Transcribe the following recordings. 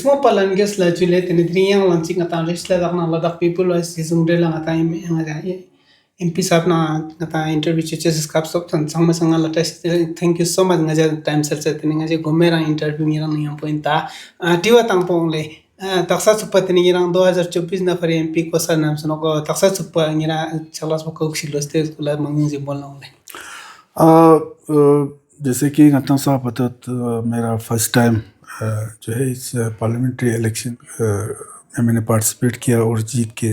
small palanges la chule tinidriyan launching ata list la na la people was isung de la ata MP sab na ata interview cheches skap sok tan sang masanga la test thank you so much ngaja time sel se tin ngaja gomera interview ngira ni point ta tiwa tang pong le taksa supa tin ngira 2024 na fare MP ko sa nam suno ko taksa supa ngira chalas ko xilos te kula mangin je bolna le जैसे कि गतना साहब पता तो मेरा first time जो है इस parliamentary election में मैंने पार्टिसिपेट किया और जीत के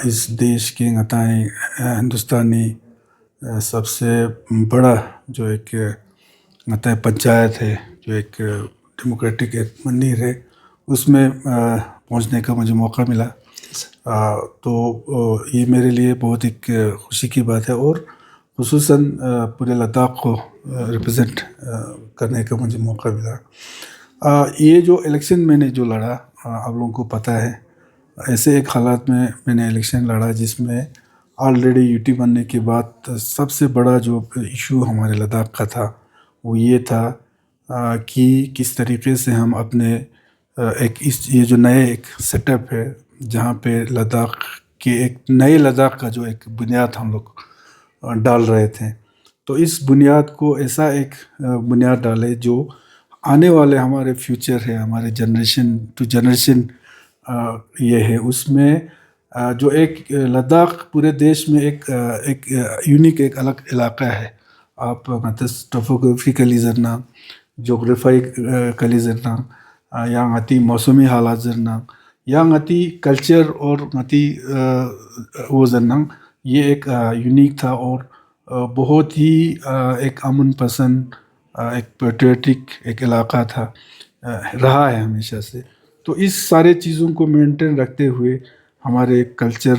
इस देश के गताएं हिंदुस्तानी सबसे बड़ा जो एक गताएं पंचायत है, जो एक डेमोक्रेटिक एक मंदिर है, उसमें पहुंचने का मुझे मौका मिला। तो ये मेरे लिए बहुत एक खुशी की बात है और खुसूसन पूरे लद्दाख को रिप्रेजेंट करने का मुझे मौका मिला। ये जो इलेक्शन मैंने जो लड़ा, आप लोगों को पता है, ऐसे एक हालात में मैंने इलेक्शन लड़ा जिसमें ऑलरेडी यूटी बनने के बाद सबसे बड़ा जो इशू हमारे लद्दाख का था वो ये था कि किस तरीके से हम अपने ये जो नए एक सेटअप है जहाँ पे लद्दाख के एक नए लद्दाख का जो एक बुनियाद हम लोग डाल रहे थे, तो इस बुनियाद को ऐसा एक बुनियाद डाले जो आने वाले हमारे फ्यूचर है, हमारे जनरेशन टू जनरेशन ये है, उसमें जो एक लद्दाख पूरे देश में एक यूनिक एक अलग इलाका है। आप मतलब टोपोग्राफिकली जरना, जोग्राफिकली जरना, या गति मौसमी हालात जरना, या गति कल्चर और गति वो जरना, ये एक यूनिक था और बहुत ही एक अमन पसंद, एक पेट्रियोटिक एक इलाका था, रहा है हमेशा से। तो इस सारे चीज़ों को मेंटेन रखते हुए हमारे कल्चर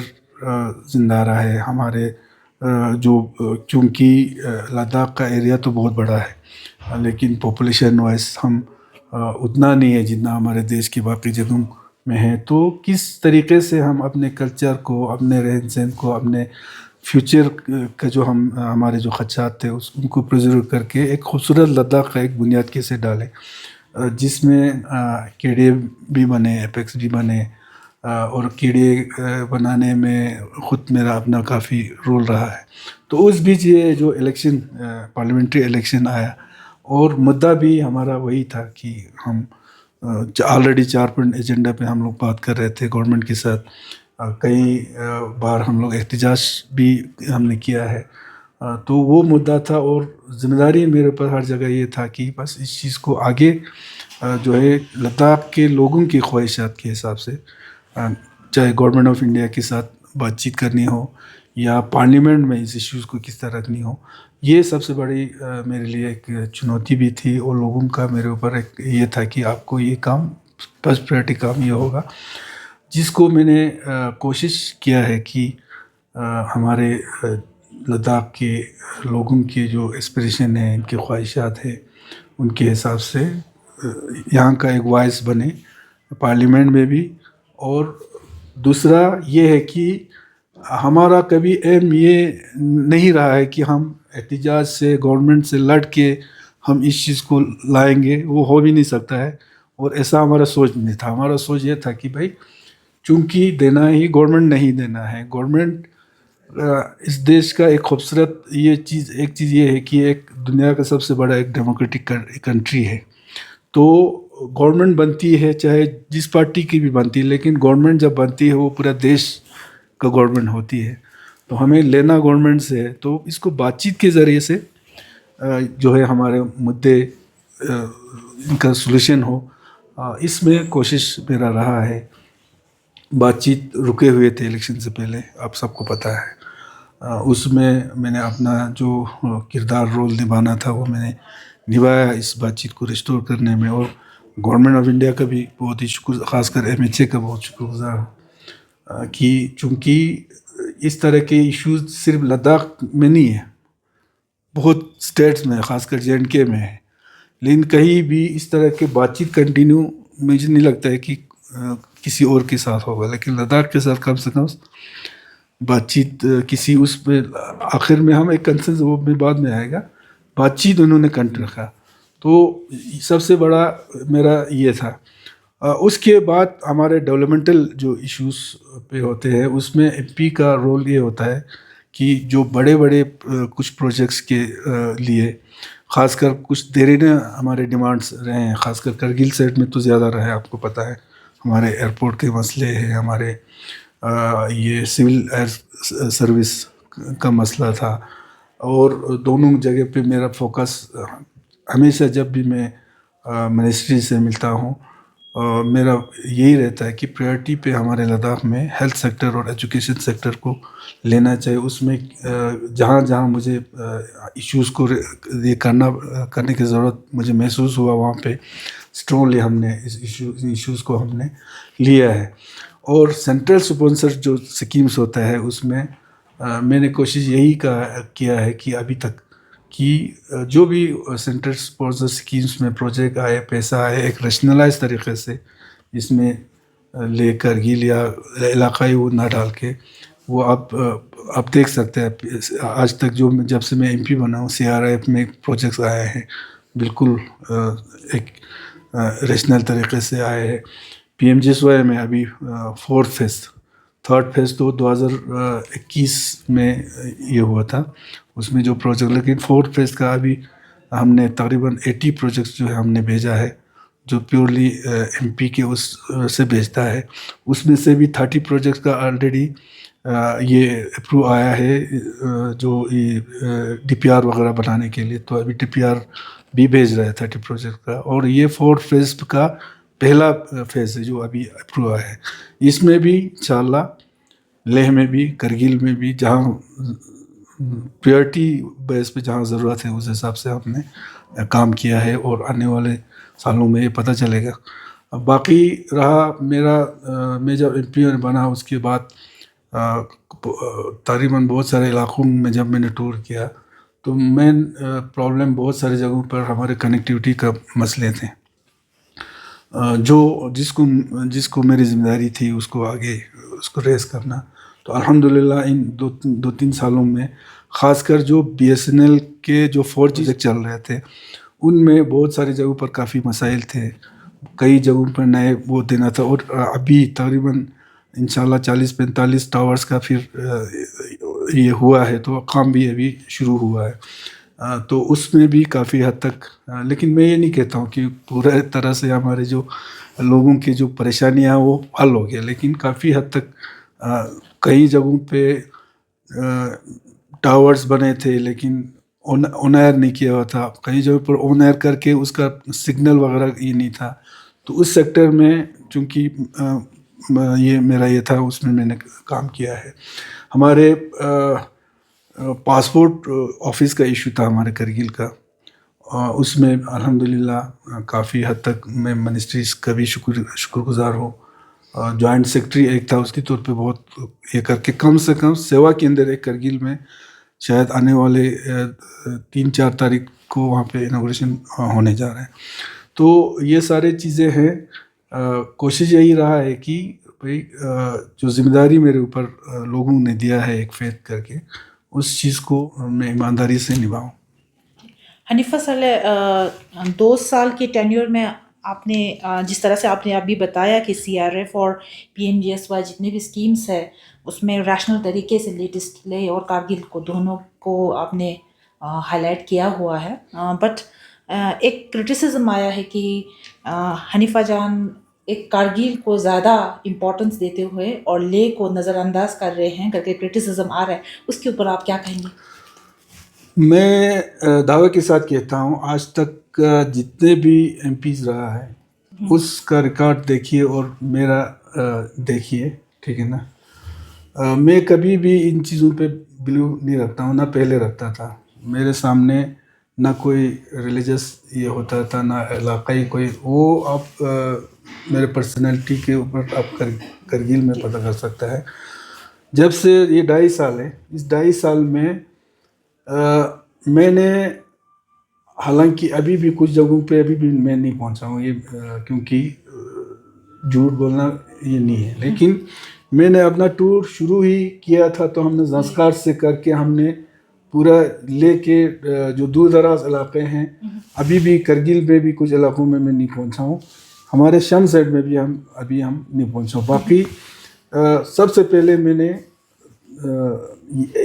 ज़िंदा रहा है, हमारे जो चूँकि लद्दाख का एरिया तो बहुत बड़ा है लेकिन पॉपुलेशन वाइज हम उतना नहीं है जितना हमारे देश की बाकी जगहों में है। तो किस तरीके से हम अपने कल्चर को, अपने रहन सहन को, अपने फ्यूचर का जो हमारे जो खदशात थे उनको प्रिजर्व करके एक खूबसूरत लद्दाख का एक बुनियाद कैसे डालें, जिसमें कीड़े भी बने, एपेक्स भी बने, और कीड़े बनाने में ख़ुद मेरा अपना काफ़ी रोल रहा है। तो उस बीच ये जो इलेक्शन पार्लियामेंट्री इलेक्शन आया और मुद्दा भी हमारा वही था कि हम ऑलरेडी 4 पॉइंट एजेंडा पे हम लोग बात कर रहे थे गवर्नमेंट के साथ। कई बार हम लोग एहतजाज भी हमने किया है। तो वो मुद्दा था और ज़िम्मेदारी मेरे ऊपर हर जगह ये था कि बस इस चीज़ को आगे जो है लद्दाख के लोगों की ख्वाहिशात के हिसाब से, चाहे गवर्नमेंट ऑफ इंडिया के साथ बातचीत करनी हो या पार्लियामेंट में इस इश्यूज़ को किस तरह रखनी हो, ये सबसे बड़ी मेरे लिए एक चुनौती भी थी और लोगों का मेरे ऊपर एक ये था कि आपको ये काम फर्स्ट प्रायोरिटी काम ये होगा, जिसको मैंने कोशिश किया है कि हमारे लद्दाख के लोगों के जो एस्पिरेशन है, इनके ख्वाहिशात है, उनके हिसाब से यहाँ का एक वॉइस बने पार्लियामेंट में भी। और दूसरा ये है कि हमारा कभी एम ये नहीं रहा है कि हम एहतजाज से, गवर्नमेंट से लड़ के हम इस चीज़ को लाएंगे, वो हो भी नहीं सकता है और ऐसा हमारा सोच नहीं था। हमारा सोच ये था कि भाई चूँकि देना ही गवर्नमेंट नहीं देना है, गवर्नमेंट इस देश का एक खूबसूरत एक चीज़ ये है कि एक दुनिया का सबसे बड़ा एक डेमोक्रेटिक कंट्री है। तो गवर्नमेंट बनती है चाहे जिस पार्टी की भी बनती है, लेकिन गवर्नमेंट जब बनती है वो पूरा देश का गवर्नमेंट होती है। तो हमें लेना गवर्नमेंट से है, तो इसको बातचीत के ज़रिए से जो है हमारे मुद्दे इनका सॉल्यूशन हो, इसमें कोशिश मेरा रहा है। बातचीत रुके हुए थे इलेक्शन से पहले, आप सबको पता है, उसमें मैंने अपना जो किरदार रोल निभाना था वो मैंने निभाया इस बातचीत को रिस्टोर करने में। और गवर्नमेंट ऑफ इंडिया का भी बहुत ही शुक्र, ख़ासकर MHA का बहुत शुक्रगुजार हूँ कि चूँकि इस तरह के इश्यूज सिर्फ लद्दाख में नहीं है, बहुत स्टेट्स में, ख़ासकर JNK में है, लेकिन कहीं भी इस तरह के बातचीत कंटिन्यू मुझे नहीं लगता है कि किसी और के साथ होगा, लेकिन लद्दाख के साथ कम से कम बातचीत किसी उस पर आखिर में हम एक कंसेंसस, वो भी बाद में आएगा, बातचीत उन्होंने कंटिन्यू रखा। तो सबसे बड़ा मेरा ये था। उसके बाद हमारे डेवलपमेंटल जो इश्यूज पे होते हैं उसमें एमपी का रोल ये होता है कि जो बड़े बड़े कुछ प्रोजेक्ट्स के लिए खासकर कुछ देर ने हमारे डिमांड्स रहे हैं, खासकर करगिल साइड में तो ज़्यादा रहे, आपको पता है हमारे एयरपोर्ट के मसले हैं, हमारे ये सिविल एयर सर्विस का मसला था। और दोनों जगह पे मेरा फोकस हमेशा जब भी मैं मिनिस्ट्री से मिलता हूँ मेरा यही रहता है कि प्रायोरिटी पे हमारे लद्दाख में हेल्थ सेक्टर और एजुकेशन सेक्टर को लेना चाहिए। उसमें जहाँ जहाँ मुझे इश्यूज़ को ये करने की ज़रूरत मुझे महसूस हुआ वहाँ पे स्ट्रॉन्गली हमने इस इश्यूज़ को हमने लिया है। और सेंट्रल स्पॉन्सर जो स्कीम्स होता है उसमें मैंने कोशिश यही किया है कि अभी तक कि जो भी सेंट्रल स्पॉन्सर स्कीम्स में प्रोजेक्ट आए, पैसा आए, एक रैशनलाइज तरीके से इसमें ले करगिल या इलाकाई वो ना डाल के वो आप देख सकते हैं आज तक जो जब से मैं एमपी बना हूँ सीआरआईएफ में प्रोजेक्ट्स आए हैं, बिल्कुल एक रैशनल तरीके से आए हैं। पीएमजीएसवाई में अभी फोर्थ फेज, थर्ड फेज तो 2021 में ये हुआ था, उसमें जो प्रोजेक्ट, लेकिन फोर्थ फेज का अभी हमने तकरीबन 80 प्रोजेक्ट्स जो है हमने भेजा है जो प्योरली एमपी के उस से भेजता है। उसमें से भी 30 प्रोजेक्ट्स का ऑलरेडी ये अप्रूव आया है जो डीपीआर वगैरह बनाने के लिए, तो अभी डीपीआर भी भेज रहा है 30 प्रोजेक्ट का। और ये फोर्थ फेज का पहला फेज है जो अभी अप्रूव आया है। इसमें भी इंशाल्लाह लेह में भी करगिल में भी जहाँ प्रायोरिटी बेस पे जहाँ ज़रूरत है उस हिसाब से हमने काम किया है और आने वाले सालों में ये पता चलेगा। अब बाकी रहा मेरा मैं जब एमपी बना उसके बाद तकरीबन बहुत सारे इलाकों में जब मैंने टूर किया तो मेन प्रॉब्लम बहुत सारी जगहों पर हमारे कनेक्टिविटी का मसले थे जो जिसको मेरी जिम्मेदारी थी उसको आगे उसको रेस करना। तो अल्हम्दुलिल्लाह इन दो तीन सालों में ख़ासकर जो बीएसएनएल के जो 4G चल रहे थे उनमें बहुत सारी जगहों पर काफ़ी मसाइल थे, कई जगहों पर नए वो देना था। और अभी तकरीबन इंशाल्लाह 40-45 टावर्स का फिर ये हुआ है, तो काम भी अभी शुरू हुआ है। तो उसमें भी काफ़ी हद तक लेकिन मैं ये नहीं कहता हूँ कि पूरा तरह से हमारे जो लोगों की जो परेशानियाँ वो हल हो गया, लेकिन काफ़ी हद तक कई जगहों पे टावर्स बने थे लेकिन ऑन एयर नहीं किया हुआ था, कई जगह पर ऑन एयर करके उसका सिग्नल वगैरह ये नहीं था। तो उस सेक्टर में चूँकि ये मेरा ये था उसमें मैंने काम किया है। हमारे पासपोर्ट ऑफिस का इशू था हमारे करगिल का, उसमें अल्हम्दुलिल्लाह काफ़ी हद तक मैं मिनिस्ट्रीज़ का भी शुक्रगुज़ार हूँ। जॉइंट सेक्रेटरी एक था उसके तौर पे बहुत ये करके कम से कम सेवा के अंदर एक करगिल में शायद आने वाले 3-4 तारीख को वहाँ पे इनॉग्रेशन होने जा रहा है। तो ये सारी चीज़ें हैं। कोशिश यही रहा है कि भाई जो जिम्मेदारी मेरे ऊपर लोगों ने दिया है एक फेथ करके उस चीज़ को मैं ईमानदारी से निभाऊं। हनीफा साले 2 साल की टेन्योर में आपने जिस तरह से आपने अभी बताया कि सीआरएफ और पीएमजीएसवाई जितने भी स्कीम्स है उसमें रैशनल तरीके से लेटेस्ट ले और कारगिल को दोनों को आपने हाईलाइट किया हुआ है। बट एक क्रिटिसिज्म आया है कि हनीफा जान एक कारगिल को ज़्यादा इम्पोर्टेंस देते हुए और ले को नज़रअंदाज कर रहे हैं करके क्रिटिसिज्म आ रहा है, उसके ऊपर आप क्या कहेंगे? मैं दावे के साथ कहता हूँ आज तक जितने भी एमपीज रहा है उसका रिकॉर्ड देखिए और मेरा देखिए, ठीक है ना। मैं कभी भी इन चीज़ों पे बिलीव नहीं रखता हूँ, ना पहले रखता था। मेरे सामने ना कोई रिलीजियस ये होता था ना इलाकाई कोई वो आप मेरे पर्सनैलिटी के ऊपर आप करगिल में पता कर सकता है। जब से ये 2.5 साल है, इस 2.5 साल में मैंने हालांकि अभी भी कुछ जगहों पे अभी भी मैं नहीं पहुंचा हूँ ये क्योंकि झूठ बोलना ये नहीं है, लेकिन मैंने अपना टूर शुरू ही किया था तो हमने ज़ंस्कार से करके हमने पूरा लेके जो दूर दराज इलाके हैं, अभी भी करगिल में भी कुछ इलाकों में मैं नहीं पहुंचा हूँ। हमारे शम साइड में भी हम नहीं पहुंचे। बाकी सबसे पहले मैंने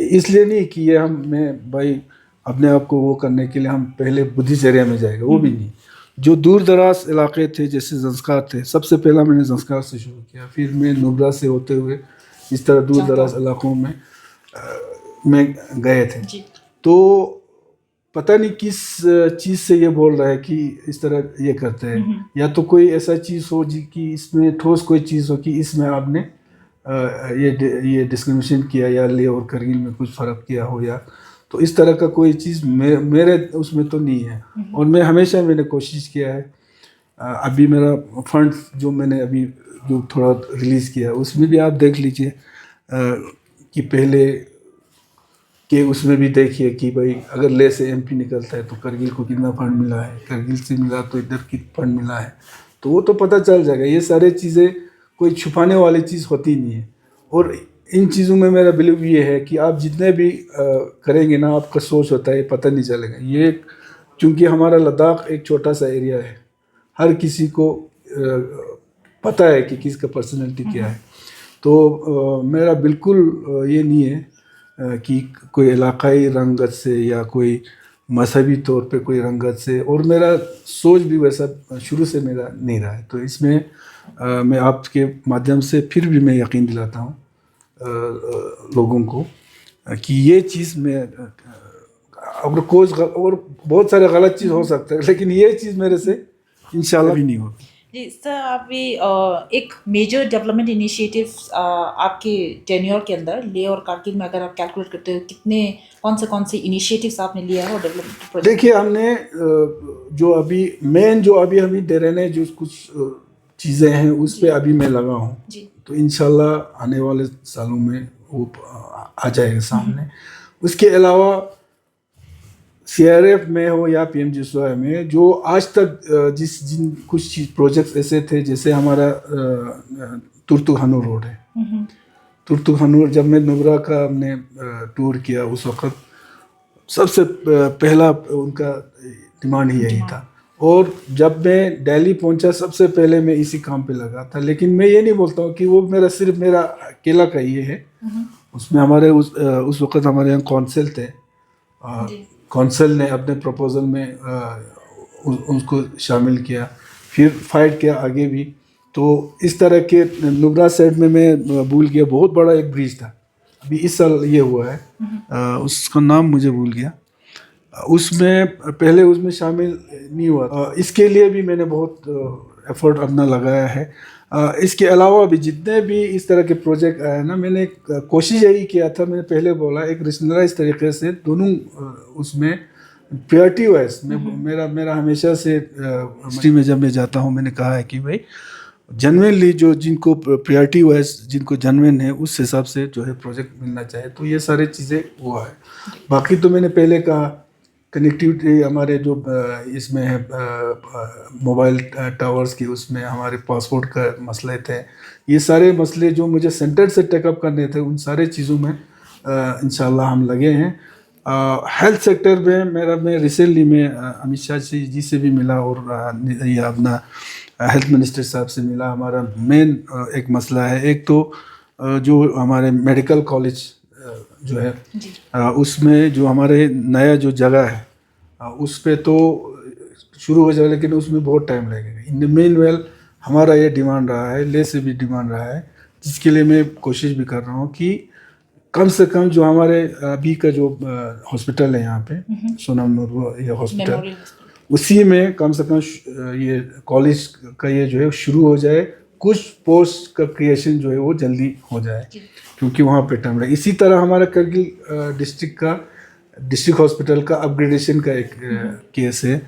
इसलिए नहीं कि ये मैं भाई अपने आप को वो करने के लिए हम पहले बुद्धिचर्या में जाएगा, वो भी नहीं। जो दूर दराज इलाके थे जैसे जंस्कार थे, सबसे पहला मैंने जंस्कार से शुरू किया, फिर मैं नुब्रा से होते हुए इस तरह दूर दराज इलाकों में गए थे। तो पता नहीं किस चीज़ से ये बोल रहा है कि इस तरह ये करते हैं, या तो कोई ऐसा चीज़ हो जी कि इसमें ठोस कोई चीज़ हो कि इसमें आपने ये डिस्क्रिमिनेशन किया या ले और करगिल में कुछ फ़र्क किया हो, या तो इस तरह का कोई चीज़ मेरे उसमें तो नहीं है। और मैं हमेशा मैंने कोशिश किया है, अभी मेरा फंड जो मैंने अभी जो थोड़ा रिलीज़ किया उसमें भी आप देख लीजिए कि पहले के उसमें भी देखिए कि भाई अगर ले से एमपी निकलता है तो करगिल को कितना फंड मिला है, करगिल से मिला तो इधर कितना फंड मिला है, तो वो तो पता चल जाएगा। ये सारी चीज़ें कोई छुपाने वाली चीज़ होती नहीं है। और इन चीज़ों में मेरा बिलीव ये है कि आप जितने भी करेंगे ना, आपका सोच होता है पता नहीं चलेगा। ये चूँकि हमारा लद्दाख एक छोटा सा एरिया है, हर किसी को पता है कि किसका पर्सनैलिटी क्या है। तो मेरा बिल्कुल ये नहीं है कि कोई इलाकाई रंगत से या कोई मजहबी तौर पे कोई रंगत से, और मेरा सोच भी वैसा शुरू से मेरा नहीं रहा है। तो इसमें मैं आपके माध्यम से फिर भी मैं यकीन दिलाता हूँ लोगों को कि ये चीज़ में अगर कोई और बहुत सारे गलत चीज़ हो सकता है, लेकिन ये चीज़ मेरे से इंशाल्लाह भी नहीं होगी। जी सर, आप भी एक मेजर डेवलपमेंट इनिशिएटिव आपके टेन्योर के अंदर ले और कारगिल में अगर आप कैलकुलेट करते हो कितने कौन से इनिशिएटिव्स आपने लिया है और डेवलपमेंट प्रोजेक्ट? देखिए, हमने जो अभी हमें दे रहे हैं, जो कुछ चीज़ें हैं उस पे अभी मैं लगा हूँ, तो इंशाल्लाह आने वाले सालों में वो आ जाएगा सामने। उसके अलावा सीआरएफ में हो या पीएमजीएसवाई में जो आज तक जिन कुछ प्रोजेक्ट्स ऐसे थे, जैसे हमारा तुर्तुक हनूर रोड है। तुर्तुक हनूर जब मैं नुब्रा का हमने टूर किया उस वक्त सबसे पहला उनका डिमांड ही यही था। और जब मैं दिल्ली पहुंचा सबसे पहले मैं इसी काम पे लगा था। लेकिन मैं ये नहीं बोलता हूँ कि वो सिर्फ मेरा अकेला का ये है। उसमें हमारे उस वक्त हमारे यहाँ कौंसिल थे, कौंसिल ने अपने प्रपोजल में उसको शामिल किया, फिर फाइट किया आगे भी। तो इस तरह के नुब्रा साइड में मैं भूल गया, बहुत बड़ा एक ब्रिज था, अभी इस साल ये हुआ है, उसका नाम मुझे भूल गया, उसमें पहले उसमें शामिल नहीं हुआ। इसके लिए भी मैंने बहुत एफर्ट अपना लगाया है। इसके अलावा भी जितने भी इस तरह के प्रोजेक्ट आए ना, मैंने कोशिश यही किया था, मैंने पहले बोला एक रिशनलाइज तरीके से दोनों उसमें प्रायोरिटी वाइज मेरा हमेशा से हिस्ट्री में जब मैं जाता हूँ मैंने कहा है कि भाई जेन्युइनली जो जिनको प्रायोरिटी वाइज जिनको जेन्युइन है उस हिसाब से जो है प्रोजेक्ट मिलना चाहिए। तो ये सारी चीज़ें हुआ है। बाकी तो मैंने पहले कहा कनेक्टिविटी हमारे जो इसमें है मोबाइल टावर्स की, उसमें हमारे पासपोर्ट का मसले थे, ये सारे मसले जो मुझे सेंटर से टेकअप करने थे उन सारे चीज़ों में इंशाल्लाह हम लगे हैं। हेल्थ सेक्टर में मैं रिसेंटली में अमित शाह जी से भी मिला और ये अपना हेल्थ मिनिस्टर साहब से मिला। हमारा मेन एक मसला है, एक तो जो हमारे मेडिकल कॉलेज जो है उसमें जो हमारे नया जो जगह है उस पे तो शुरू हो जाएगा, लेकिन उसमें बहुत टाइम लगेगा। इन द मेन वेल हमारा ये डिमांड रहा है, ले से भी डिमांड रहा है, जिसके लिए मैं कोशिश भी कर रहा हूँ कि कम से कम जो हमारे अभी का जो हॉस्पिटल है यहाँ पे सोनम नूर ये हॉस्पिटल, उसी में कम से कम ये कॉलेज का ये जो है शुरू हो जाए, कुछ पोस्ट का क्रिएशन जो है वो जल्दी हो जाए, क्योंकि वहाँ पे टाइम लगे। इसी तरह हमारा करगिल डिस्ट्रिक्ट हॉस्पिटल का अपग्रेडेशन का एक केस है।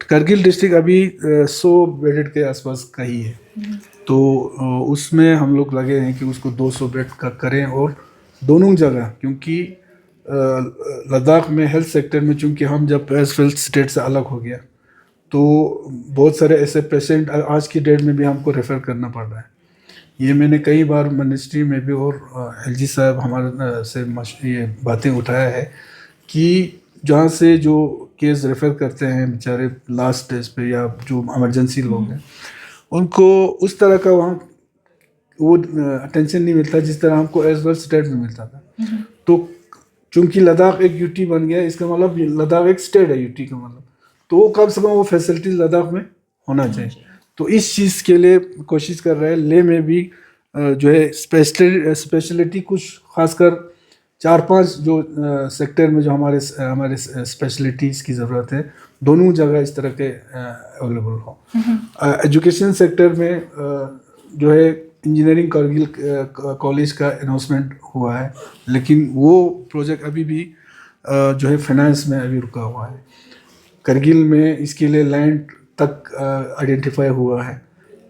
करगिल डिस्ट्रिक्ट अभी 100 बेडेड के आसपास का ही है, तो उसमें हम लोग लगे हैं कि उसको 200 बेड का करें, और दोनों जगह, क्योंकि लद्दाख में हेल्थ सेक्टर में चूँकि हम जब एसफेल्ट स्टेट से अलग हो गया तो बहुत सारे ऐसे पेशेंट आज की डेट में भी हमको रेफ़र करना पड़ रहा है। ये मैंने कई बार मिनिस्ट्री में भी और एलजी साहब हमारे से ये बातें उठाया है कि जहाँ से जो केस रेफ़र करते हैं बेचारे लास्ट स्टेज पे या जो इमरजेंसी लोग हैं, उनको उस तरह का वहाँ वो अटेंशन नहीं मिलता जिस तरह हमको एज वेल स्टेट में मिलता था। तो चूंकि लद्दाख एक यूटी बन गया, इसका मतलब लद्दाख एक स्टेट है यूटी का मतलब, तो कम से कम वो फैसिलिटीज लद्दाख में होना चाहिए। तो इस चीज़ के लिए कोशिश कर रहे हैं। लेह में भी जो है स्पेशलिटी कुछ खासकर 4-5 जो सेक्टर में जो हमारे स्पेशलिटीज़ की ज़रूरत है, दोनों जगह इस तरह के अवेलेबल हो। एजुकेशन सेक्टर में जो है इंजीनियरिंग कारगिल कॉलेज का अनाउंसमेंट हुआ है, लेकिन वो प्रोजेक्ट अभी भी जो है फाइनेंस में अभी रुका हुआ है। करगिल में इसके लिए लैंड तक आइडेंटिफाई हुआ है।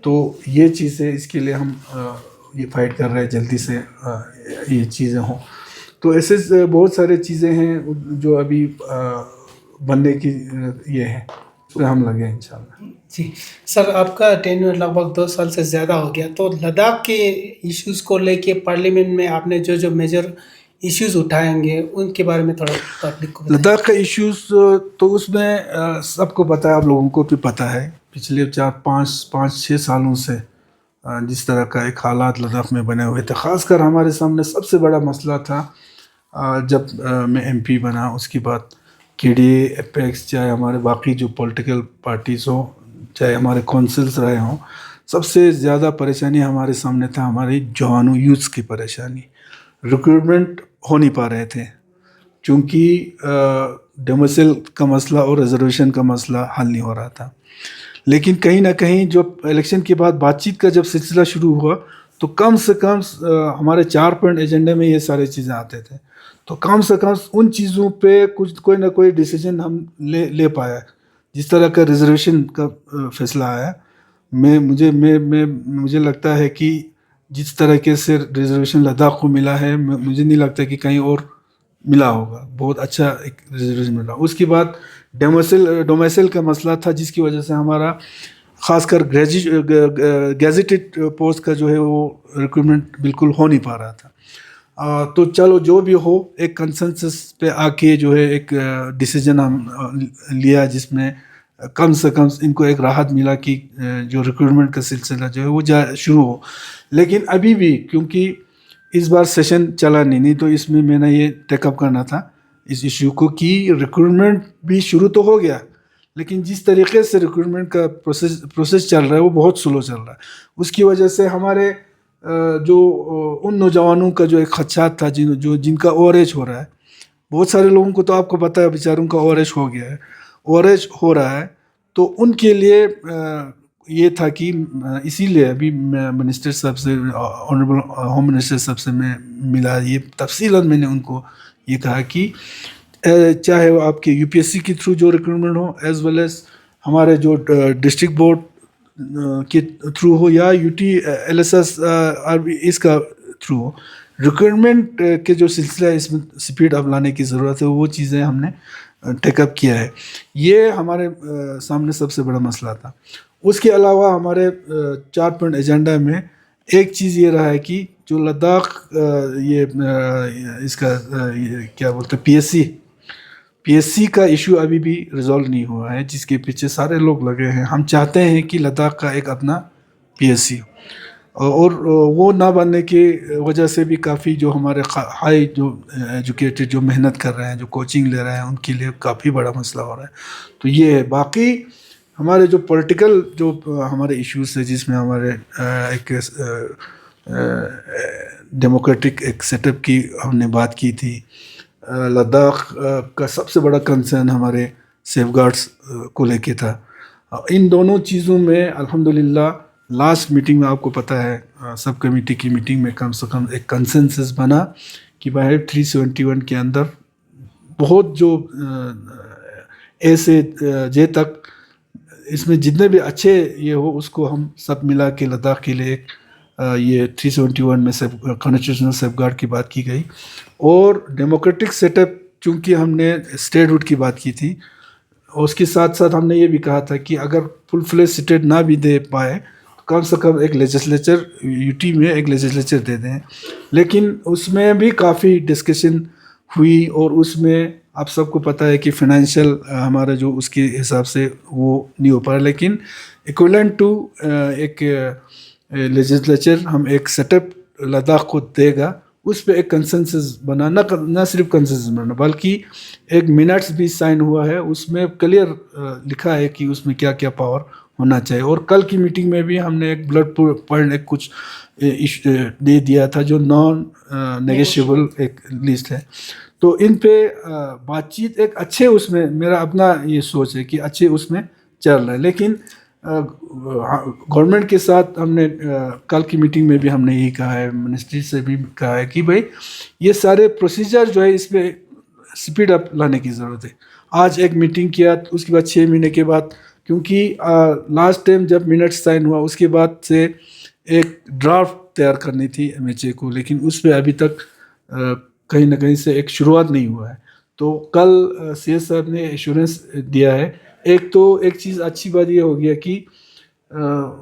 तो ये चीज़ें, इसके लिए हम ये फाइट कर रहे हैं जल्दी से ये चीज़ें हों। तो ऐसे बहुत सारे चीज़ें हैं जो अभी बनने की ये है, उस पर हम लगे हैं इंशाल्लाह। जी सर, आपका टेन्योर लगभग 2 साल से ज़्यादा हो गया, तो लद्दाख के इश्यूज़ को लेके पार्लियामेंट में आपने जो मेजर इश्यूज़ उठाएंगे उनके बारे में थोड़ा पब्लिक को बताएं। लद्दाख का इश्यूज तो उसमें सबको पता है, आप लोगों को भी पता है। पिछले 4-5-6 सालों से जिस तरह का एक हालात लद्दाख में बने हुए थे, ख़ासकर हमारे सामने सबसे बड़ा मसला था जब मैं एमपी बना, उसके बाद केडीए, एपेक्स, चाहे हमारे बाकी जो पॉलिटिकल पार्टीज़ हो, चाहे हमारे काउंसिल्स रहे हों, सबसे ज़्यादा परेशानी हमारे सामने था हमारी जवानों यूथ्स की परेशानी। रिक्रूटमेंट हो नहीं पा रहे थे क्योंकि डोमिसाइल का मसला और रिजर्वेशन का मसला हल नहीं हो रहा था। लेकिन कहीं ना कहीं जो इलेक्शन के बाद बातचीत का जब सिलसिला शुरू हुआ, तो कम से कम हमारे 4 पॉइंट एजेंडे में ये सारे चीज़ें आते थे। तो कम से कम उन चीज़ों पे कोई ना कोई डिसीजन हम ले पाया। जिस तरह का रिजर्वेशन का फैसला आया, मुझे लगता है कि जिस तरीके से रिजर्वेशन लद्दाख को मिला है, मुझे नहीं लगता कि कहीं और मिला होगा। बहुत अच्छा एक रिजर्वेशन मिला। उसके बाद डोमिसाइल का मसला था, जिसकी वजह से हमारा खासकर गैजेटेड पोस्ट का जो है वो रिक्रूटमेंट बिल्कुल हो नहीं पा रहा था। तो चलो जो भी हो, एक कंसेंसस पे आके जो है एक डिसीजन हम लिया, जिसमें कम से कम इनको एक राहत मिला कि जो रिक्रूटमेंट का सिलसिला जो है वो शुरू हो। लेकिन अभी भी क्योंकि इस बार सेशन चला नहीं तो इसमें मैंने ये टेकअप करना था इस इशू को कि रिक्रूटमेंट भी शुरू तो हो गया, लेकिन जिस तरीके से रिक्रूटमेंट का प्रोसेस चल रहा है वो बहुत स्लो चल रहा है। उसकी वजह से हमारे जो उन नौजवानों का जो एक खदशात था, जिनका ओवरएज हो रहा है, बहुत सारे लोगों को तो आपको पता है बेचारों का ओवरएज हो गया है, ओवरएज हो रहा है। तो उनके लिए ये था कि इसीलिए अभी मिनिस्टर साहब से, ऑनरेबल होम मिनिस्टर साहब से मैं मिला, ये तफसीलन मैंने उनको ये कहा कि चाहे वो आपके यूपीएससी के थ्रू जो रिक्रूटमेंट हो, एज वेल एज हमारे जो डिस्ट्रिक्ट बोर्ड के थ्रू हो या यूटी एलएसएस इसका थ्रू हो, रिक्रूटमेंट के जो सिलसिला है इसमें स्पीड अप लाने की ज़रूरत है। वो चीज़ें हमने टेकअप किया है। ये हमारे सामने सबसे बड़ा मसला था। उसके अलावा हमारे 4 पॉइंट एजेंडा में एक चीज़ ये रहा है कि जो लद्दाख इसका क्या बोलते हैं, पीएससी का इशू अभी भी रिजॉल्व नहीं हुआ है, जिसके पीछे सारे लोग लगे हैं। हम चाहते हैं कि लद्दाख का एक अपना पीएससी, और वो ना बनने की वजह से भी काफ़ी जो हमारे हाई जो एजुकेटेड जो मेहनत कर रहे हैं, जो कोचिंग ले रहे हैं, उनके लिए काफ़ी बड़ा मसला हो रहा है। तो ये है। बाकी हमारे जो पॉलिटिकल जो हमारे इश्यूज है, जिसमें हमारे एक डेमोक्रेटिक एक सेटअप की हमने बात की थी। लद्दाख का सबसे बड़ा कंसर्न हमारे सेफगार्ड्स को लेके था। इन दोनों चीज़ों में अल्हम्दुलिल्लाह लास्ट मीटिंग में आपको पता है सब कमेटी की मीटिंग में कम से कम एक कंसेंसस बना कि भाई 371 के अंदर बहुत जो ए से जे तक इसमें जितने भी अच्छे ये हो, उसको हम सब मिला के लद्दाख के लिए एक ये 371 में कॉन्स्टिट्यूशनल सेफगार्ड की बात की गई। और डेमोक्रेटिक सेटअप चूँकि हमने स्टेटहुड की बात की थी, उसके साथ साथ हमने ये भी कहा था कि अगर फुल फ्लेज स्टेट ना भी दे पाए तो कम से कम एक लेजिस्लेचर यूटी में एक लेजिस्लेचर दे दें। लेकिन उसमें भी काफ़ी डिस्कशन हुई और उसमें आप सबको पता है कि फाइनेंशियल हमारा जो उसके हिसाब से वो नहीं हो पा रहा, लेकिन इक्विवेलेंट टू एक लेजिस्लेचर हम एक सेटअप लद्दाख को देगा, उस पे एक कंसेंसस बनाना, ना सिर्फ कंसेंसस बनाना बल्कि एक मिनट्स भी साइन हुआ है, उसमें क्लियर लिखा है कि उसमें क्या क्या पावर होना चाहिए। और कल की मीटिंग में भी हमने एक बुलेट पॉइंट एक कुछ दे दिया था जो नॉन नेगोशिएबल एक लिस्ट है। तो इन पे बातचीत एक अच्छे उसमें, मेरा अपना ये सोच है कि अच्छे उसमें चल रहा है। लेकिन गवर्नमेंट के साथ हमने कल की मीटिंग में भी हमने यही कहा है, मिनिस्ट्री से भी कहा है कि भाई ये सारे प्रोसीजर जो है इसमें स्पीड अप लाने की ज़रूरत है। आज एक मीटिंग किया, उसके बाद 6 महीने के बाद, क्योंकि लास्ट टाइम जब मिनट्स साइन हुआ उसके बाद से एक ड्राफ्ट तैयार करनी थी MHA को, लेकिन उस पर अभी तक कहीं ना कहीं से एक शुरुआत नहीं हुआ है। तो कल CS साहब ने एश्योरेंस दिया है। एक चीज़ अच्छी बात ये हो गया कि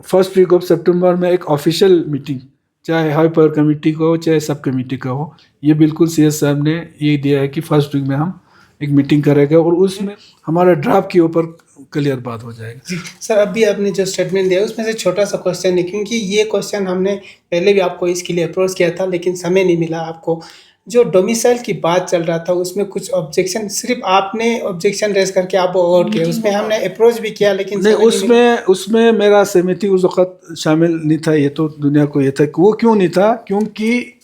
फर्स्ट वीक ऑफ सितंबर में एक ऑफिशियल मीटिंग, चाहे हाई पावर कमेटी का हो चाहे सब कमेटी का हो, ये बिल्कुल CS साहब ने ये दिया है कि फर्स्ट वीक में हम एक मीटिंग करेंगे और उसमें हमारा ड्राफ्ट के ऊपर क्लियर बात हो जाएगी। जी सर, अभी आपने जो स्टेटमेंट दिया उसमें से छोटा सा क्वेश्चन है, क्योंकि ये क्वेश्चन हमने पहले भी आपको इसके लिए अप्रोच किया था लेकिन समय नहीं मिला आपको। जो डोमिसाइल की बात चल रहा था उसमें कुछ ऑब्जेक्शन, सिर्फ आपने ऑब्जेक्शन रेज करके आप अवॉइड किया, उसमें हमने अप्रोच भी किया लेकिन नहीं, उसमें मेरा सहमति उस वक्त शामिल नहीं था। ये तो दुनिया को ये था कि वो क्यों नहीं था, क्योंकि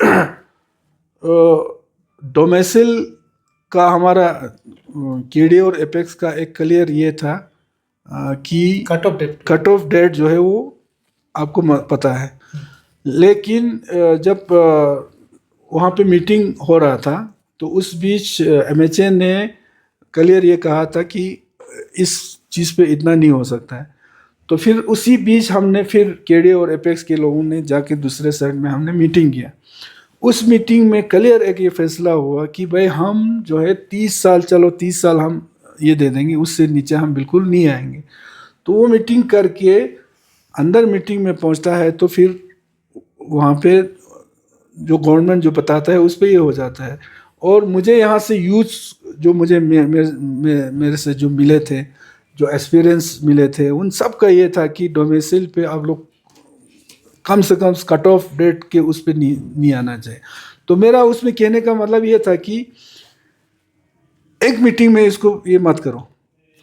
डोमिसाइल का हमारा KDA और एपेक्स का एक क्लियर ये था कि कट ऑफ डेट जो है वो आपको पता है। लेकिन जब वहाँ पे मीटिंग हो रहा था तो उस बीच MHA ने क्लियर ये कहा था कि इस चीज़ पे इतना नहीं हो सकता है। तो फिर उसी बीच हमने फिर KDA और एपेक्स के लोगों ने जाके दूसरे साइड में हमने मीटिंग किया। उस मीटिंग में क्लियर एक ये फैसला हुआ कि भाई हम जो है 30 साल, चलो 30 साल हम ये दे देंगे, उससे नीचे हम बिल्कुल नहीं आएंगे। तो वो मीटिंग करके अंदर मीटिंग में पहुंचता है तो फिर वहाँ पे जो गवर्नमेंट जो बताता है उस पर ये हो जाता है। और मुझे यहाँ से यूथ जो मुझे मेरे से जो मिले थे, जो एक्सपीरियंस मिले थे, उन सब का ये था कि डोमिसाइल पे आप लोग कम से कम कट ऑफ डेट के उस पर नहीं आना चाहिए। तो मेरा उसमें कहने का मतलब ये था कि एक मीटिंग में इसको ये मत करो,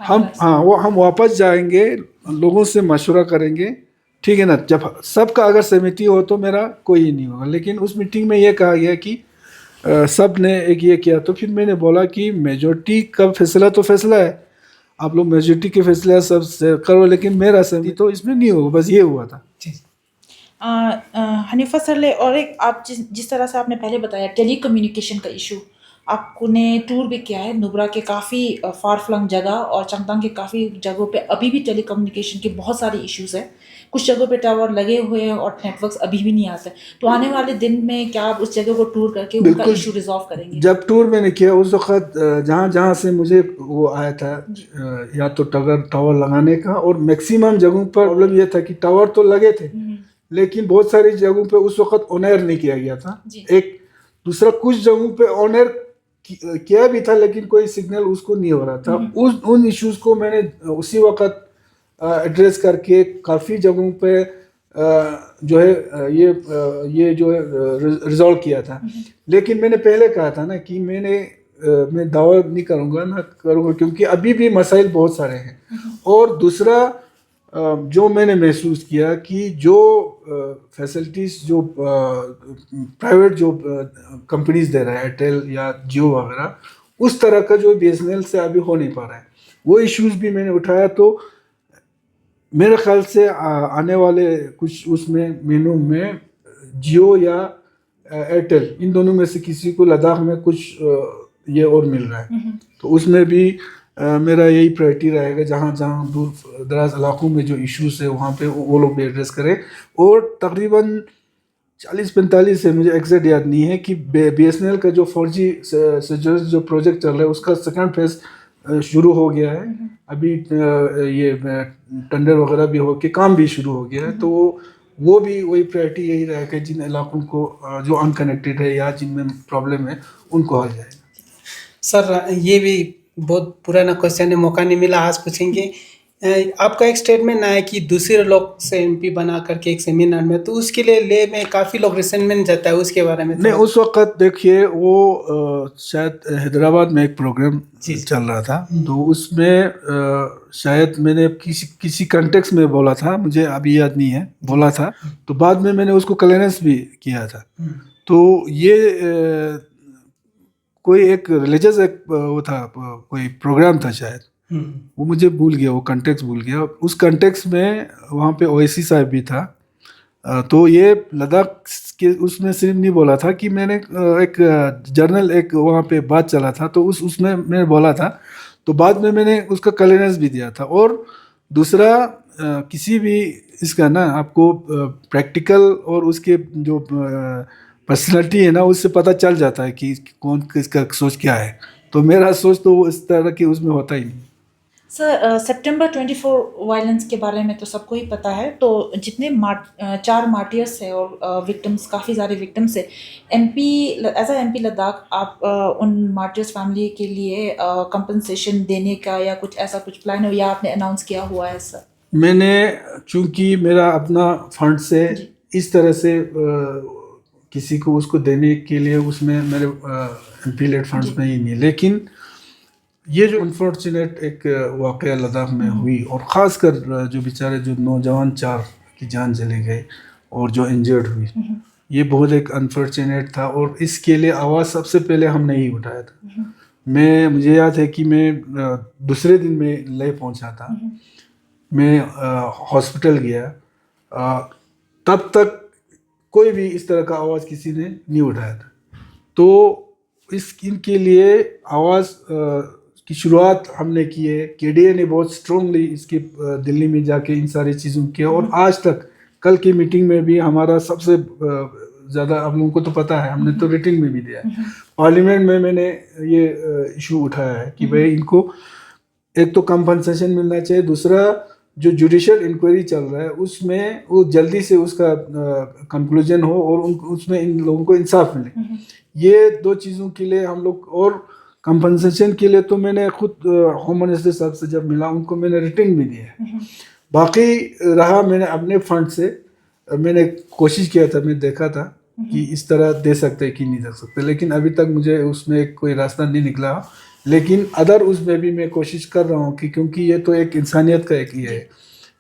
हम वापस जाएंगे, लोगों से मशवरा करेंगे, ठीक है ना। जब सबका अगर सहमति हो तो मेरा कोई नहीं होगा। लेकिन उस मीटिंग में ये कहा गया कि सब ने एक ये किया, तो फिर मैंने बोला कि मेजॉरिटी का फैसला तो फैसला है, आप लोग मेजॉरिटी के फैसला सब करो, लेकिन मेरा सहमति तो इसमें नहीं होगा। बस ये हुआ था। हनीफा सर, और एक आप जिस तरह से आपने पहले बताया टेली कम्युनिकेशन का इशू, आपने टूर भी किया है नुब्रा के काफ़ी फार फ्लंग जगह और चंगतांग के काफ़ी जगहों पे अभी भी टेली कम्युनिकेशन के बहुत सारे इश्यूज हैं। कुछ जगहों पे टावर लगे हुए हैं और नेटवर्क्स अभी भी नहीं आते। तो आने वाले दिन में क्या आप उस जगह को टूर करके उनका इशू रिजॉल्व करेंगे? जब टूर मैंने किया उस वक्त जहाँ से मुझे वो आया था, या तो टावर लगाने का, और मैक्सिमम जगहों पर प्रॉब्लम ये था कि टावर तो लगे थे लेकिन बहुत सारी जगहों पे उस वक्त ऑन एयर नहीं किया गया था। एक दूसरा कुछ जगहों पे ऑन एयर किया भी था लेकिन कोई सिग्नल उसको नहीं हो रहा था। उन इश्यूज को मैंने उसी वक्त एड्रेस करके काफ़ी जगहों पे जो है ये जो है रिजॉल्व किया था। लेकिन मैंने पहले कहा था ना कि मैं दावा नहीं करूँगा ना करूँगा, क्योंकि अभी भी मसाइल बहुत सारे हैं। और दूसरा जो मैंने महसूस किया कि जो फैसिलिटीज़ जो प्राइवेट जो कंपनीज दे रहा है, एयरटेल या जियो वगैरह, उस तरह का जो BSNL से अभी हो नहीं पा रहा है, वो इश्यूज भी मैंने उठाया। तो मेरे ख्याल से आने वाले कुछ उसमें महीनों में जियो या एयरटेल, इन दोनों में से किसी को लद्दाख में कुछ ये और मिल रहा है, तो उसमें भी मेरा यही प्रायोरिटी रहेगा। जहाँ जहाँ दूर दराज इलाकों में जो इश्यूज है वहाँ पे वो लोग भी एड्रेस करें। और तकरीबन 40-45 है, मुझे एग्जैक्ट याद नहीं है, कि BSNL का जो 4G से जो प्रोजेक्ट चल रहा है उसका सेकंड फेज शुरू हो गया है। अभी ये टेंडर वगैरह भी हो के काम भी शुरू हो गया है। तो वो भी वही प्रायोरिटी यही रहेगा, जिन इलाकों को जो अनकनेक्टेड है या जिनमें प्रॉब्लम है उनको हल जाएगा। सर ये भी बहुत पुराना क्वेश्चन है, मौका नहीं मिला आज पूछेंगे। आपका एक स्टेटमेंट आया कि दूसरे लोग से एमपी बना करके एक सेमिनार में, तो उसके लिए ले में काफ़ी लोग रिसेंटमेंट जाता है, उसके बारे में नहीं, उस वक्त देखिए वो शायद हैदराबाद में एक प्रोग्राम जी। चल रहा था, तो उसमें शायद मैंने किसी कंटेक्स्ट में बोला था, मुझे अभी याद नहीं है, बोला था, तो बाद में मैंने उसको क्लियरेंस भी किया था। तो ये कोई एक रिलीजियस एक वो था, कोई प्रोग्राम था शायद, वो मुझे भूल गया, वो कंटेक्स्ट भूल गया। उस कंटेक्स्ट में वहाँ पे ओवैसी साहब भी था। तो ये लद्दाख के उसमें सिर्फ नहीं बोला था कि मैंने एक जर्नल एक वहाँ पे बात चला था, तो उसमें मैंने बोला था, तो बाद में मैंने उसका क्लियरेंस भी दिया था। और दूसरा किसी भी इसका ना आपको प्रैक्टिकल और उसके जो पर्सनालिटी है ना, उससे पता चल जाता है कि कौन किसका सोच क्या है। तो मेरा सोच तो इस तरह की उसमें होता ही नहीं। सर सितंबर 24 वायलेंस के बारे में तो सबको ही पता है, तो जितने 4 मार्टियर्स है और विक्टिम्स, काफ़ी सारे विक्टिम्स है, MP as a MP Ladakh आप उन मार्टियर्स फैमिली के लिए कंपनसेशन देने का या कुछ ऐसा कुछ प्लान हो या आपने अनाउंस किया हुआ है सर? मैंने चूंकि मेरा अपना फंड से इस तरह से किसी को उसको देने के लिए उसमें मेरे एमपी लेड फंड्स में ही नहीं, लेकिन ये जो अनफॉर्चुनेट एक वाक़या लद्दाख में हुई, और ख़ासकर जो बेचारे जो नौजवान 4 की जान चले गए और जो इंजर्ड हुई, ये बहुत एक अनफॉर्चुनेट था। और इसके लिए आवाज़ सबसे पहले हमने ही उठाया था। मुझे याद है कि मैं दूसरे दिन में लेह पहुंचा था, मैं हॉस्पिटल गया, तब तक कोई भी इस तरह का आवाज़ किसी ने नहीं उठाया था। तो इनके लिए आवाज़ की शुरुआत हमने की है। केडीए ने बहुत स्ट्रांगली इसके दिल्ली में जाके इन सारी चीज़ों किया, और आज तक कल की मीटिंग में भी हमारा सबसे ज़्यादा, आप लोगों को तो पता है, हमने तो रेटिंग में भी दिया है, पार्लियामेंट में मैंने ये इशू उठाया है कि भाई इनको एक तो कंपनसेशन मिलना चाहिए, दूसरा जो जुडिशियल इंक्वायरी चल रहा है उसमें वो जल्दी से उसका कंक्लूजन हो और उसमें इन लोगों को इंसाफ मिले। ये 2 चीज़ों के लिए हम लोग, और कंपनसेशन के लिए तो मैंने खुद होम मिनिस्टर साहब से जब मिला उनको मैंने रिटर्न भी दिया है। बाकी रहा मैंने अपने फंड से मैंने कोशिश किया था, मैं देखा था कि इस तरह दे सकते कि नहीं दे सकते, लेकिन अभी तक मुझे उसमें कोई रास्ता नहीं निकला। लेकिन अदर उसमें भी मैं कोशिश कर रहा हूँ कि, क्योंकि ये तो एक इंसानियत का एक ये है,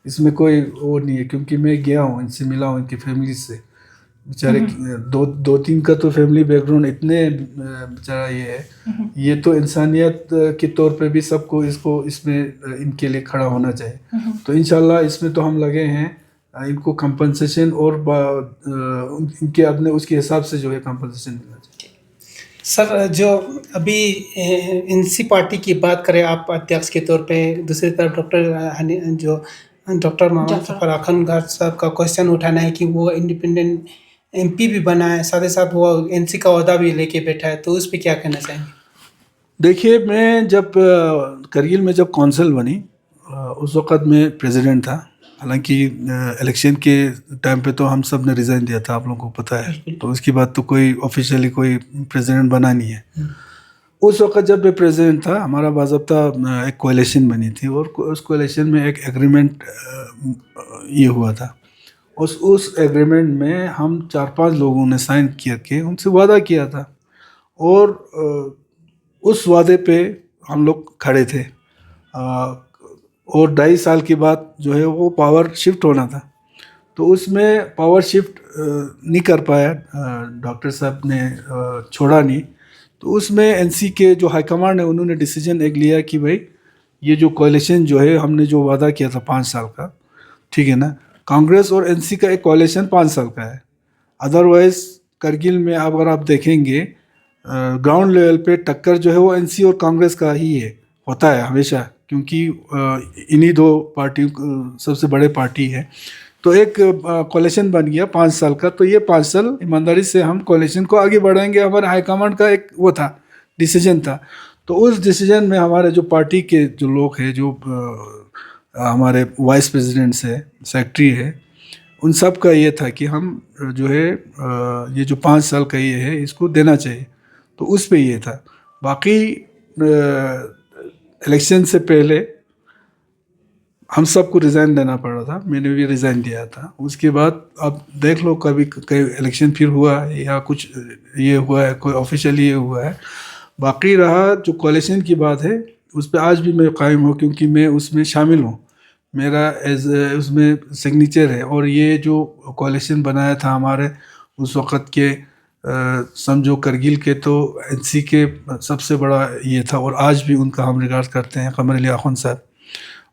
इसमें कोई वो नहीं है। क्योंकि मैं गया हूँ, इनसे मिला हूँ, इनकी फैमिली से, बेचारे 2-3 का तो फैमिली बैकग्राउंड इतने बेचारा ये है, ये तो इंसानियत के तौर पे भी सबको इसमें इनके लिए खड़ा होना चाहिए। तो इंशाल्लाह इसमें तो हम लगे हैं, इनको कंपनसेशन और इनके अपने उसके हिसाब से जो है कंपनसेशन मिलना चाहिए। सर जो अभी एनसी पार्टी की बात करें आप अध्यक्ष के तौर पे, दूसरी तरफ डॉक्टर मोहम्मद जफर खान साहब का क्वेश्चन उठाना है कि वो इंडिपेंडेंट एमपी भी बना है, साथ ही साथ वो एनसी का ओहदा भी लेके बैठा है, तो उस पर क्या कहना चाहेंगे? देखिए, मैं जब करगिल में जब कौंसिल बनी उस वक़्त मैं प्रेसिडेंट था। हालांकि इलेक्शन के टाइम पे तो हम सब ने रिज़ाइन दिया था, आप लोगों को पता है। तो उसके बाद तो कोई ऑफिशियली कोई प्रेसिडेंट बना नहीं है। उस वक्त जब मैं प्रेसिडेंट था, हमारा बाज़ाब्ता एक कोalition बनी थी, और उस कोalition में एक एग्रीमेंट ये हुआ था। उस एग्रीमेंट में हम 4-5 लोगों ने साइन किया के उनसे वादा किया था, और उस वादे पे हम लोग खड़े थे। और 2.5 साल के बाद जो है वो पावर शिफ्ट होना था, तो उसमें पावर शिफ्ट नहीं कर पाया, डॉक्टर साहब ने छोड़ा नहीं। तो उसमें एनसी के जो हाईकमांड है उन्होंने डिसीजन एक लिया कि भाई ये जो कोalition जो है, हमने जो वादा किया था 5 साल का, ठीक है ना, कांग्रेस और एनसी का एक कोalition 5 साल का है। अदरवाइज करगिल में अगर आप देखेंगे ग्राउंड लेवल पे टक्कर जो है वो एनसी और कांग्रेस का ही है, होता है हमेशा, क्योंकि इन्हीं 2 पार्टी सबसे बड़े पार्टी है। तो एक कोalition बन गया 5 साल का, तो ये 5 साल ईमानदारी से हम कोalition को आगे बढ़ाएंगे। हमारे हाईकमांड का एक वो था, डिसीजन था। तो उस डिसीजन में हमारे जो पार्टी के जो लोग हैं, जो हमारे वाइस प्रेसिडेंट्स है, सेक्रेटरी है, उन सब का ये था कि हम जो है ये जो 5 साल का ये है इसको देना चाहिए। तो उस पे ये था। बाकी इलेक्शन से पहले हम सबको रिज़ाइन देना पड़ा था, मैंने भी रिज़ाइन दिया था। उसके बाद अब देख लो, कभी कहीं इलेक्शन फिर हुआ है या कुछ ये हुआ है, कोई ऑफिशियली ये हुआ है। बाकी रहा जो कोalition की बात है, उस पर आज भी मैं कायम हूँ, क्योंकि मैं उसमें शामिल हूँ, मेरा उसमें सिग्नेचर है। और ये जो कोalition बनाया था हमारे उस वक़्त के समझो करगिल के तो एनसी के सबसे बड़ा ये था, और आज भी उनका हम रिगार्ड करते हैं, कमर अली आखुन साहब,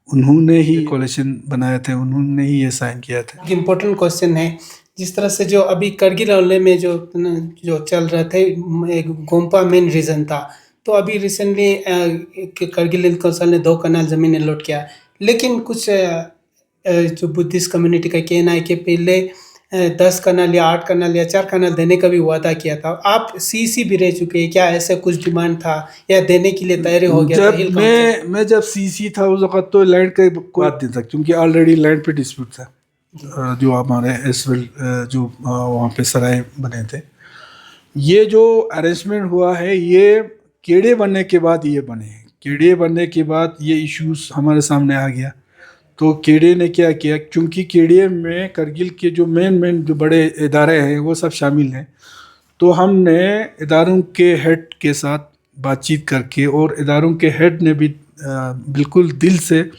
उन्होंने ही कोalition बनाए थे, उन्होंने ही ये साइन किया था। एक इम्पोर्टेंट क्वेश्चन है, जिस तरह से जो अभी करगिल हमले में जो चल रहे थे, एक गोम्पा मेन रीज़न था। तो अभी रिसेंटली करगिल कौंसिल ने 2 कनाल ज़मीन अलॉट किया, लेकिन कुछ जो बुद्धिस्ट कम्युनिटी का कहना है कि पहले 10 कनाल या 8 कनाल या 4 कनाल देने का भी वादा किया था। आप सीसी भी रह चुके हैं, क्या ऐसा कुछ डिमांड था या देने के लिए तैयार हो गया था? जब मैं जब सीसी था उस वक्त तो लैंड का कोई बात नहीं था, क्योंकि ऑलरेडी लैंड पे डिस्प्यूट था। जो हमारे एसवेल जो वहाँ पे सराय बने थे, ये जो अरेंजमेंट हुआ है ये केडे बनने के बाद ये बने हैं। केडे बनने के बाद ये इश्यूज हमारे सामने आ गया, तो केडे ने क्या किया, क्योंकि केडे में करगिल के जो मेन जो बड़े इदारे हैं वो सब शामिल हैं, तो हमने इदारों के हेड के साथ बातचीत करके, और इदारों के हेड ने भी बिल्कुल दिल से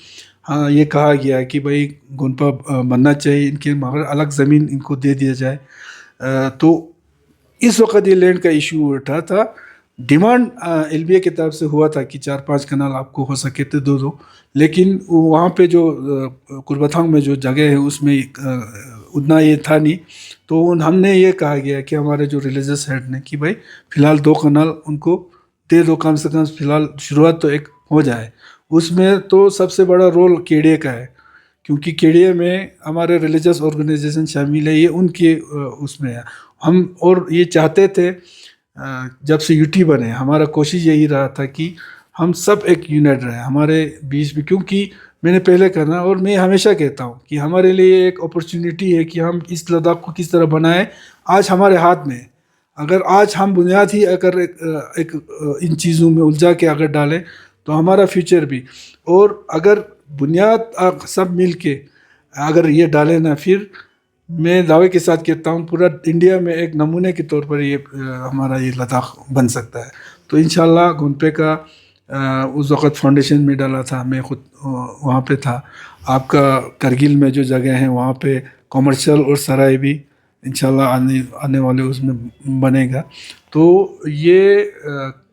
हाँ ये कहा गया कि भाई गोनपा बनना चाहिए, इनके मगर अलग ज़मीन इनको दे दिया जाए। तो इस वक्त ये लैंड का इशू उठा था। डिमांड एलबीए की तरफ से हुआ था कि 4-5 कनाल आपको हो सके तो दो, लेकिन वहाँ पे जो कुर्बथांग में जो जगह है उसमें उतना ये था नहीं, तो हमने ये कहा गया कि हमारे जो रिलीजियस हेड ने कि भाई फ़िलहाल 2 कनाल उनको दे दो, कम से कम फ़िलहाल शुरुआत तो एक हो जाए। उसमें तो सबसे बड़ा रोल केडीए का है, क्योंकि केडीए में हमारे रिलीजियस ऑर्गेनाइजेशन शामिल है, ये उनके उसमें है। हम और ये चाहते थे जब से यूटी बने, हमारा कोशिश यही रहा था कि हम सब एक यूनाइट रहे हमारे बीच में, क्योंकि मैंने पहले करना, और मैं हमेशा कहता हूँ कि हमारे लिए एक अपॉर्चुनिटी है कि हम इस लद्दाख को किस तरह बनाएं। आज हमारे हाथ में, अगर आज हम बुनियाद ही अगर एक इन चीज़ों में उलझा के अगर डालें तो हमारा फ्यूचर भी, और अगर बुनियाद सब मिल के अगर ये डालें ना, फिर मैं दावे के साथ कहता हूँ पूरा इंडिया में एक नमूने के तौर पर ये हमारा ये लद्दाख बन सकता है। तो इंशाल्लाह गोनपे का उस वक़्त फाउंडेशन में डाला था, मैं खुद वहाँ पे था। आपका करगिल में जो जगह है वहाँ पे कमर्शियल और सराय भी इंशाल्लाह आने वाले उसमें बनेगा। तो ये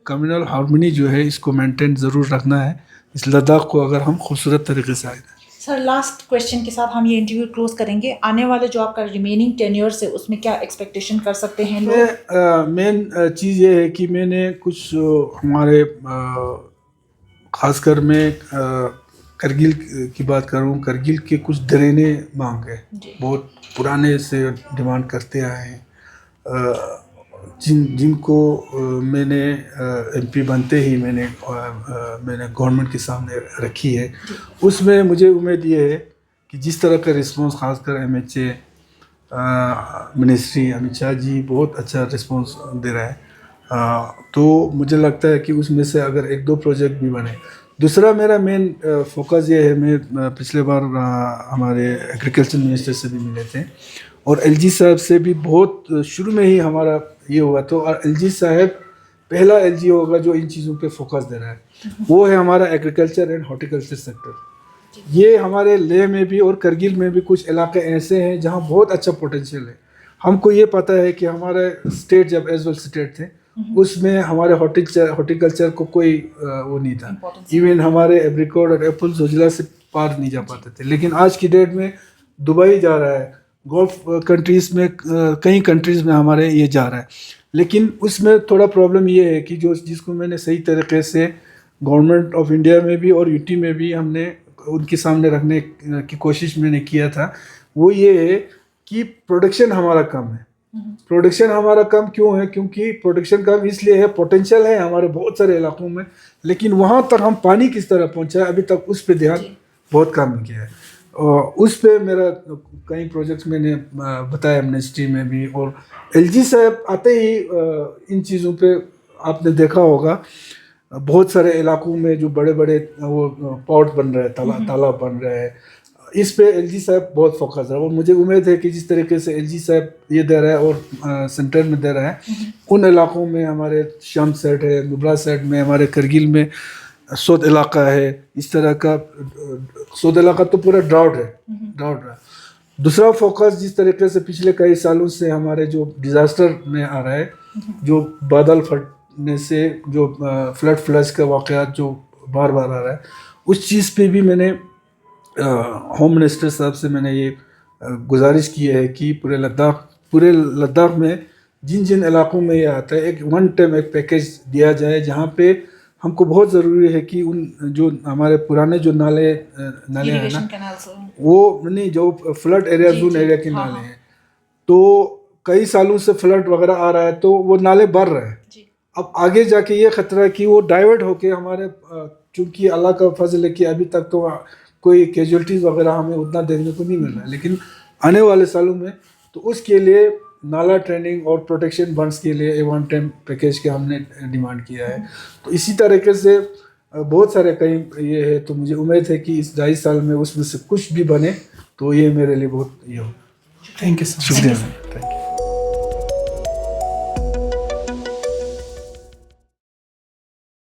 कम्युनल हार्मनी जो है इसको मेंटेन ज़रूर रखना है, इस लद्दाख को अगर हम खूबसूरत तरीके से आए। सर लास्ट क्वेश्चन के साथ हम ये इंटरव्यू क्लोज करेंगे। आने वाले जो आपका रिमेनिंग टेन्योर से उसमें क्या एक्सपेक्टेशन कर सकते हैं लोग? मेन चीज़ ये है कि मैंने कुछ हमारे ख़ासकर मैं करगिल की बात करूँ, करगिल के कुछ दरेने मांग है, बहुत पुराने से डिमांड करते आए हैं, जिनको मैंने एमपी बनते ही मैंने गवर्नमेंट के सामने रखी है। उसमें मुझे उम्मीद ये है कि जिस तरह का रिस्पांस खासकर एमएचए मिनिस्ट्री अमित शाह जी बहुत अच्छा रिस्पांस दे रहा है, तो मुझे लगता है कि उसमें से अगर 1-2 प्रोजेक्ट भी बने। दूसरा मेरा मेन फोकस ये है, मैं पिछले बार हमारे एग्रीकल्चर मिनिस्टर से भी मिले थे, और एलजी साहब से भी बहुत शुरू में ही हमारा ये हुआ। तो एलजी साहब पहला एलजी होगा जो इन चीज़ों पे फोकस दे रहा है, वो है हमारा एग्रीकल्चर एंड हॉर्टिकल्चर सेक्टर। ये हमारे लेह में भी और करगिल में भी कुछ इलाके ऐसे हैं जहाँ बहुत अच्छा पोटेंशियल है। हमको ये पता है कि हमारे स्टेट जब एज वेल स्टेट थे उसमें हमारे हॉर्टिकल्चर को कोई वो नहीं था, इवन हमारे एप्रिकॉट और एप्पल जोजिला से पार नहीं जा पाते थे। लेकिन आज की डेट में दुबई जा रहा है, गल्फ कंट्रीज़ में कई कंट्रीज़ में हमारे ये जा रहा है। लेकिन उसमें थोड़ा प्रॉब्लम ये है कि जिसको मैंने सही तरीके से गवर्नमेंट ऑफ इंडिया में भी और यूटी में भी हमने उनके सामने रखने की कोशिश मैंने किया था, वो ये है कि प्रोडक्शन हमारा कम है। प्रोडक्शन हमारा कम क्यों है? क्योंकि प्रोडक्शन कम इसलिए है, पोटेंशियल है हमारे बहुत सारे इलाकों में, लेकिन वहाँ तक हम पानी किस तरह पहुँचाए अभी तक उस पर ध्यान बहुत कम किया है। और उस पे मेरा कई प्रोजेक्ट्स मैंने बताया एमनेस्टी में भी, और एलजी साहब आते ही इन चीज़ों पे आपने देखा होगा बहुत सारे इलाकों में जो बड़े बड़े वो पॉट बन रहे हैं, तालाब बन रहे हैं, इस पे एलजी साहब बहुत फोकस है। और मुझे उम्मीद है कि जिस तरीके से एलजी साहब ये दे रहा है और सेंटर में दे रहा है, उन इलाकों में हमारे शाम सेट है, नुब्रा सेट में, हमारे करगिल में सौद इलाका है, इस तरह का सौद इलाका तो पूरा ड्राउट है। दूसरा फोकस जिस तरीके से पिछले कई सालों से हमारे जो डिज़ास्टर में आ रहा है, जो बादल फटने से जो फ्लड्स का वाक़यात जो बार बार आ रहा है, उस चीज़ पे भी मैंने होम मिनिस्टर साहब से मैंने ये गुजारिश की है कि पूरे लद्दाख में जिन जिन इलाकों में ये आता है, एक वन टाइम एक पैकेज दिया जाए, जहाँ पे हमको बहुत ज़रूरी है कि उन जो हमारे पुराने जो नाले हैं ना, वो नहीं जो फ्लड एरिया जोन एरिया के नाले हैं, तो कई सालों से फ्लड वगैरह आ रहा है, तो वो नाले भर रहे हैं। अब आगे जाके ये खतरा है कि वो डाइवर्ट होके हमारे, चूँकि अल्लाह का फजल है कि अभी तक तो कोई कैजुअलिटीज़ वगैरह हमें उतना देखने को नहीं मिल रहा है, लेकिन आने वाले सालों में तो उसके लिए नाला ट्रेनिंग और प्रोटेक्शन बंड्स के लिए वन टाइम पैकेज के हमने डिमांड किया है। तो इसी तरीके से बहुत सारे कई ये है, तो मुझे उम्मीद है कि इस 2.5 साल में उसमें से कुछ भी बने तो ये मेरे लिए बहुत ये हो। Thank you sir. शुक्रिया।